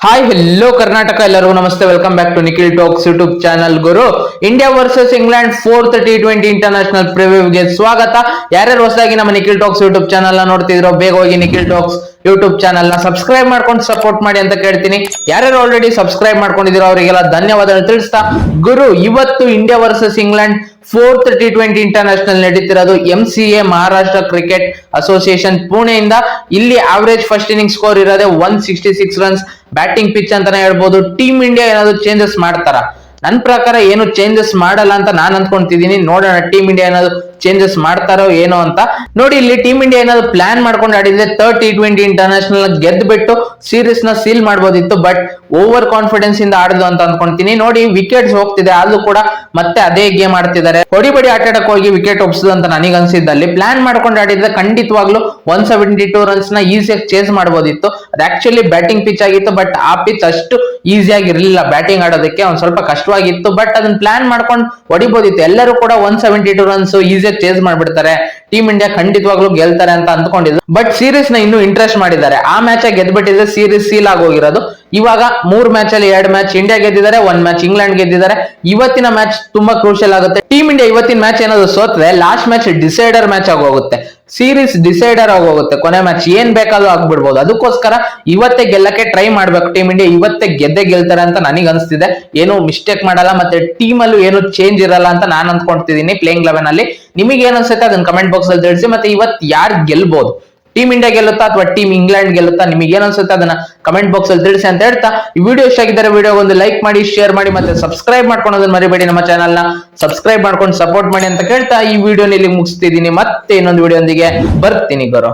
Hi hello Karnataka, ಎಲ್ಲರಿಗೂ ನಮಸ್ತೆ. Welcome back to Nikhil talks YouTube channel. ಗುರು, India versus England 4th T20 international ಪ್ರಿವ್ಯೂಗೆ ಸ್ವಾಗತ. ಯಾರ್ಯಾರು ಹೊಸದಾಗಿ ನಮ್ಮ ನಿಖಿಲ್ ಟಾಕ್ಸ್ ಯೂಟ್ಯೂಬ್ ಚಾನಲ್ ನ ನೋಡ್ತಿದ್ರೋ ಬೇಗ ಹೋಗಿ ನಿಖಿಲ್ ಟಾಕ್ಸ್ ಯೂಟ್ಯೂಬ್ ಚಾನಲ್ ನ ಸಬ್ಸ್ಕ್ರೈಬ್ ಮಾಡ್ಕೊಂಡು ಸಪೋರ್ಟ್ ಮಾಡಿ ಅಂತ ಕೇಳ್ತೀನಿ. ಯಾರ್ಯಾರು ಆಲ್ರೆಡಿ ಸಬ್ಸ್ಕ್ರೈಬ್ ಮಾಡ್ಕೊಂಡಿದಿರೋ ಅವರಿಗೆಲ್ಲ ಧನ್ಯವಾದಗಳು ತಿಳಿಸ್ತಾ, ಗುರು ಇವತ್ತು India versus England 4th T20 international ನಡೀತಿರೋದು MCA ಮಹಾರಾಷ್ಟ್ರ ಕ್ರಿಕೆಟ್ ಅಸೋಸಿಯೇಷನ್ ಪುಣೆಯಿಂದ. ಇಲ್ಲಿ ಆವರೇಜ್ ಫಸ್ಟ್ ಇನ್ನಿಂಗ್ ಸ್ಕೋರ್ ಇರೋದೇ 166 ರನ್ಸ್. ಬ್ಯಾಟಿಂಗ್ ಪಿಚ್ ಅಂತಾನೆ ಹೇಳ್ಬೋದು. ಟೀಮ್ ಇಂಡಿಯಾ ಏನಾದ್ರು ಚೇಂಜಸ್ ಮಾಡ್ತಾರ? ನನ್ನ ಪ್ರಕಾರ ಏನು ಚೇಂಜಸ್ ಮಾಡಲ್ಲ ಅಂತ ನಾನು ಅನ್ಕೊಂತಿದೀನಿ. ನೋಡೋಣ ಟೀಮ್ ಇಂಡಿಯಾ ಏನಾದ್ರು ಚೇಂಜಸ್ ಮಾಡ್ತಾರೋ ಏನೋ ಅಂತ. ನೋಡಿ, ಇಲ್ಲಿ ಟೀಮ್ ಇಂಡಿಯಾ ಏನಾದ್ರು ಪ್ಲಾನ್ ಮಾಡ್ಕೊಂಡು ಆಡಿದ್ರೆ 3rd T20 ಇಂಟರ್ನ್ಯಾಷನಲ್ ಗೆದ್ಬಿಟ್ಟು ಸೀರೀಸ್ ನ ಸೀಲ್ ಮಾಡ್ಬೋದಿತ್ತು. ಬಟ್ ಓವರ್ ಕಾನ್ಫಿಡೆನ್ಸ್ ಇಂದ ಆಡಿದ್ರು ಅಂತ ಅನ್ಕೊಂತೀನಿ. ನೋಡಿ, ವಿಕೆಟ್ಸ್ ಹೋಗ್ತಿದೆ, ಆದ್ರೂ ಕೂಡ ಮತ್ತೆ ಅದೇ ಗೇಮ್ ಆಡ್ತಿದ್ದಾರೆ. ಹೊಡಿ ಆಟ ಆಡಕ್ ಹೋಗಿ ವಿಕೆಟ್ ಒಪ್ಸುದು ಅಂತ ನನಗೆ ಅನ್ಸಿದ್ದಲ್ಲಿ ಪ್ಲಾನ್ ಮಾಡ್ಕೊಂಡು ಆಡಿದ್ರೆ ಖಂಡಿತವಾಗ್ಲೂ 172 ರನ್ಸ್ ನ ಈಸಿಯಾಗಿ ಚೇಸ್ ಮಾಡ್ಬೋದಿತ್ತು. ಅದು ಆಕ್ಚುಲಿ ಬ್ಯಾಟಿಂಗ್ ಪಿಚ್ ಆಗಿತ್ತು, ಬಟ್ ಆ ಪಿಚ್ ಅಷ್ಟು ಈಸಿಯಾಗಿ ಇರಲಿಲ್ಲ ಬ್ಯಾಟಿಂಗ್ ಆಡೋದಕ್ಕೆ, ಒಂದ್ ಸ್ವಲ್ಪ ಕಷ್ಟವಾಗಿತ್ತು. ಬಟ್ ಅದನ್ನ ಪ್ಲಾನ್ ಮಾಡ್ಕೊಂಡು ಹೊಡಿಬೋದಿತ್ತು. ಎಲ್ಲರೂ ಕೂಡ 172 ರನ್ಸ್ ಈಸಿಯಾಗಿ ಚೇಸ್ ಮಾಡ್ಬಿಡ್ತಾರೆ, ಟೀಮ್ ಇಂಡಿಯಾ ಖಂಡಿತವಾಗ್ಲೂ ಗೆಲ್ತಾರೆ ಅಂತ ಅಂದ್ಕೊಂಡಿದ್ರು. ಬಟ್ ಸೀರೀಸ್ ನ ಇನ್ನೂ ಇಂಟ್ರೆಸ್ಟ್ ಮಾಡಿದ್ದಾರೆ. ಆ ಮ್ಯಾಚ್ ಗೆದ್ಬಿಟ್ಟಿದ್ರೆ ಸೀರೀಸ್ ಸೀಲ್ ಆಗೋಗಿರೋದು. ಇವಾಗ 3 ಮ್ಯಾಚ್ ಅಲ್ಲಿ 2 ಮ್ಯಾಚ್ ಇಂಡಿಯಾ ಗೆದ್ದಿದ್ದಾರೆ, 1 ಮ್ಯಾಚ್ ಇಂಗ್ಲೆಂಡ್ ಗೆದ್ದಿದ್ದಾರೆ. ಇವತ್ತಿನ ಮ್ಯಾಚ್ ತುಂಬಾ ಕ್ರೂಷಿಯಲ್ ಆಗುತ್ತೆ. ಟೀಮ್ ಇಂಡಿಯಾ ಇವತ್ತಿನ ಮ್ಯಾಚ್ ಏನಾದ್ರು ಸೋತ್ರೆ ಲಾಸ್ಟ್ ಮ್ಯಾಚ್ ಡಿಸೈಡರ್ ಮ್ಯಾಚ್ ಆಗೋಗುತ್ತೆ. ಸೀರೀಸ್ ಡಿಸೈಡರ್ ಆಗೋಗುತ್ತೆ. ಕೊನೆ ಮ್ಯಾಚ್ ಏನ್ ಬೇಕಾದ್ರೂ ಆಗ್ಬಿಡ್ಬೋದು. ಅದಕ್ಕೋಸ್ಕರ ಇವತ್ತೇ ಗೆಲ್ಲಕ್ಕೆ ಟ್ರೈ ಮಾಡ್ಬೇಕು ಟೀಮ್ ಇಂಡಿಯಾ. ಇವತ್ತೇ ಗೆಲ್ತಾರೆ ಅಂತ ನನಗೆ ಅನ್ಸ್ತಿದೆ. ಏನು ಮಿಸ್ಟೇಕ್ ಮಾಡಲ್ಲ, ಮತ್ತೆ ಟೀಮ್ ಅಲ್ಲೂ ಏನು ಚೇಂಜ್ ಇರಲ್ಲ ಅಂತ ನಾನು ಅನ್ಕೊಂತಿದ್ದೀನಿ ಪ್ಲೇಯಿಂಗ್ 11 ಅಲ್ಲಿ. ನಿಮಗೆ ಏನ್ ಅನ್ಸುತ್ತೆ ಅದನ್ನ ಕಮೆಂಟ್ ಬಾಕ್ಸ್ ಅಲ್ಲಿ ತಿಳಿಸಿ. ಮತ್ತೆ ಇವತ್ತು ಯಾರು ಗೆಲ್ಬಹುದು, ಟೀಮ್ ಇಂಡಿಯಾ ಗೆಲ್ಲುತ್ತಾ ಅಥವಾ ಟೀಮ್ ಇಂಗ್ಲೆಂಡ್ ಗೆಲ್ಲುತ್ತಾ, ನಿಮಗೆ ಏನ್ ಅನ್ಸುತ್ತೆ ಅದನ್ನ ಕಮೆಂಟ್ ಬಾಕ್ಸ್ ಅಲ್ಲಿ ತಿಳಿಸಿ ಅಂತ ಹೇಳ್ತಾ, ಈ ವಿಡಿಯೋ ಇಷ್ಟ ಆಗಿದ್ದರೆ ವಿಡಿಯೋ ಒಂದು ಲೈಕ್ ಮಾಡಿ, ಶೇರ್ ಮಾಡಿ, ಮತ್ತೆ ಸಬ್ಸ್ಕ್ರೈಬ್ ಮಾಡ್ಕೊಳ್ಳೋದನ್ನ ಮರಿಬೇಡಿ. ನಮ್ಮ ಚಾನಲ್ ನ ಸಬ್ಸ್ಕ್ರೈಬ್ ಮಾಡ್ಕೊಂಡು ಸಪೋರ್ಟ್ ಮಾಡಿ ಅಂತ ಕೇಳ್ತಾ ಈ ವಿಡಿಯೋನ ಇಲ್ಲಿ ಮುಗಿಸ್ತಿದ್ದೀನಿ. ಮತ್ತೆ ಇನ್ನೊಂದು ವಿಡಿಯೋ ಒಂದಿಗೆ ಬರ್ತೀನಿ ಗುರು.